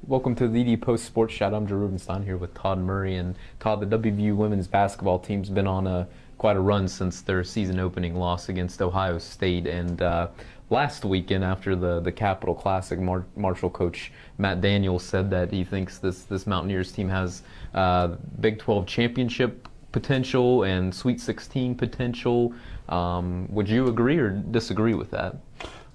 Welcome to the TheDPost Sports Chat. I'm Drew Rubenstein here with Todd Murray. And Todd, the WVU women's basketball team's been on quite a run since their season opening loss against Ohio State. And last weekend, after the Capital Classic, Marshall coach Matt Daniels said that he thinks this Mountaineers team has Big 12 championship potential and Sweet 16 potential. Would you agree or disagree with that?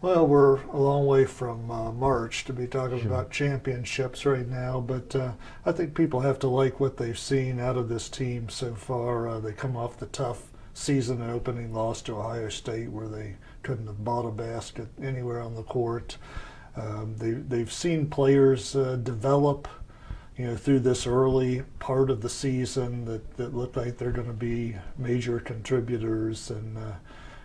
Well, we're a long way from March to be talking about championships right now, but I think people have to like what they've seen out of this team so far. They come off the tough season opening loss to Ohio State where they couldn't have bought a basket anywhere on the court. They've seen players develop through this early part of the season that look like they're going to be major contributors, and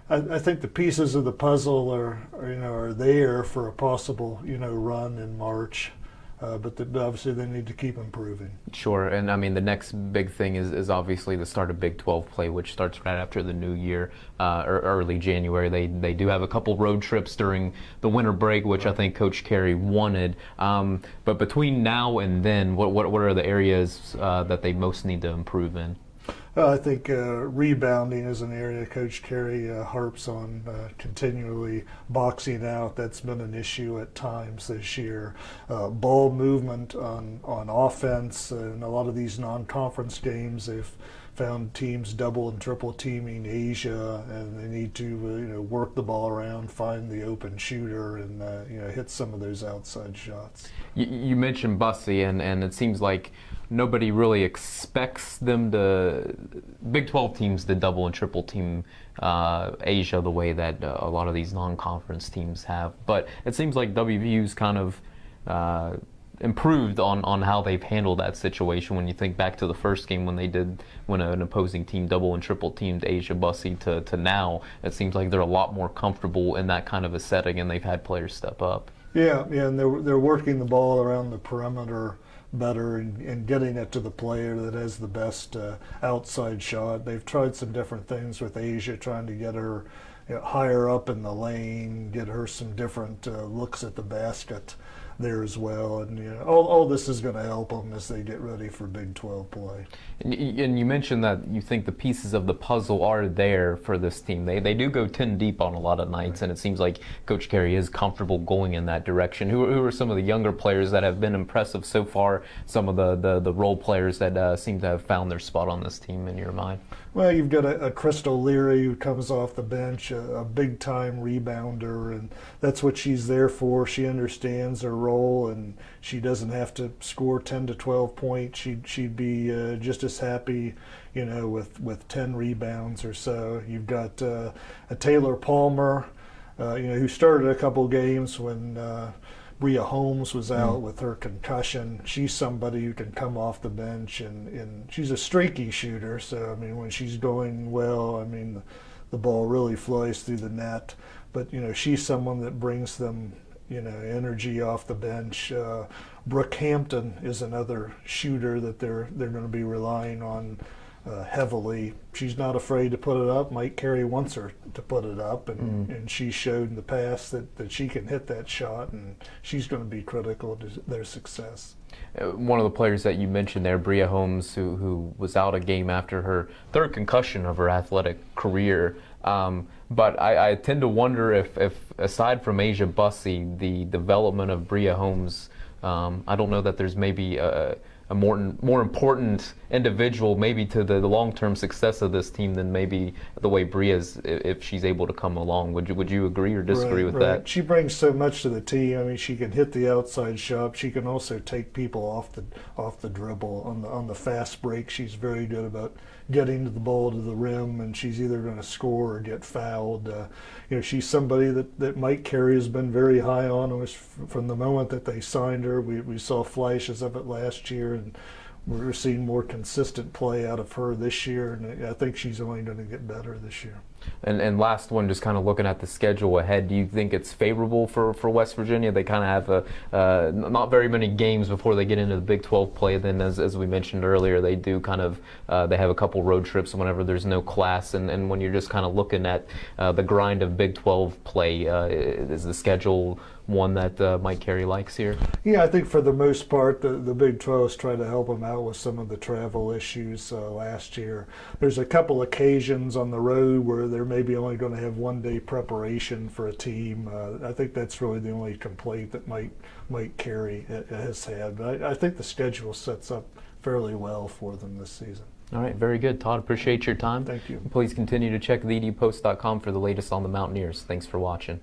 I think the pieces of the puzzle are there for a possible run in March, but obviously they need to keep improving. Sure, and I mean the next big thing is obviously the start of Big 12 play, which starts right after the new year, or early January. They do have a couple road trips during the winter break, which I think Coach Carey wanted. But between now and then, what are the areas that they most need to improve in? I think rebounding is an area Coach Carey harps on continually. Boxing out, that's been an issue at times this year. Ball movement on offense, in a lot of these non-conference games, they've found teams double and triple teaming Asia, and they need to work the ball around, find the open shooter, and hit some of those outside shots. You mentioned Bussey, and it seems like nobody really expects them Big 12 teams to double and triple team Asia the way that a lot of these non-conference teams have. But it seems like WVU's kind of improved on how they've handled that situation. When you think back to the first game when an opposing team double and triple teamed Asia Bussey to now, it seems like they're a lot more comfortable in that kind of a setting, and they've had players step up. Yeah, and they're working the ball around the perimeter better and getting it to the player that has the best outside shot. They've tried some different things with Asia, trying to get her higher up in the lane, get her some different looks at the basket there as well, and all this is going to help them as they get ready for Big 12 play. And you mentioned that you think the pieces of the puzzle are there for this team. They do go 10 deep on a lot of nights, and it seems like Coach Carey is comfortable going in that direction. Who are some of the younger players that have been impressive so far, some of the role players that seem to have found their spot on this team in your mind? Well, you've got a Crystal Leary who comes off the bench, a big-time rebounder, and that's what she's there for. She understands her role, and she doesn't have to score 10 to 12 points. She'd be just as happy, with 10 rebounds or so. You've got a Taylor Palmer, who started a couple games when Bria Holmes was out with her concussion. She's somebody who can come off the bench, and she's a streaky shooter. So, when she's going well, the ball really flies through the net. But, she's someone that brings them, energy off the bench. Brooke Hampton is another shooter that they're going to be relying on heavily. She's not afraid to put it up. Mike Carey wants her to put it up, and she showed in the past that she can hit that shot, and she's going to be critical to their success. One of the players that you mentioned there, Bria Holmes, who was out a game after her third concussion of her athletic career. But I tend to wonder if aside from Asia Bussey, the development of Bria Holmes, I don't know that there's maybe a more important individual maybe to the long-term success of this team than maybe the way Bria's, if she's able to come along. Would you agree or disagree with that? She brings so much to the team. She can hit the outside shot. She can also take people off the dribble on the fast break. She's very good about getting to the ball to the rim, and she's either going to score or get fouled. She's somebody that Mike Carey has been very high on. It was from the moment that they signed her. We saw flashes of it last year, and we're seeing more consistent play out of her this year, and I think she's only going to get better this year. And last one, just kind of looking at the schedule ahead, do you think it's favorable for West Virginia? They kind of have not very many games before they get into the Big 12 play. Then, as we mentioned earlier, they do kind of they have a couple road trips whenever there's no class. And when you're just kind of looking at the grind of Big 12 play, is the schedule one that Mike Carey likes here? Yeah, I think for the most part, the Big 12 is trying to help them out with some of the travel issues last year. There's a couple occasions on the road where they're maybe only going to have 1 day preparation for a team. I think that's really the only complaint that Mike Carey has had. But I think the schedule sets up fairly well for them this season. All right, very good. Todd, appreciate your time. Thank you. Please continue to check TheDPost.com for the latest on the Mountaineers. Thanks for watching.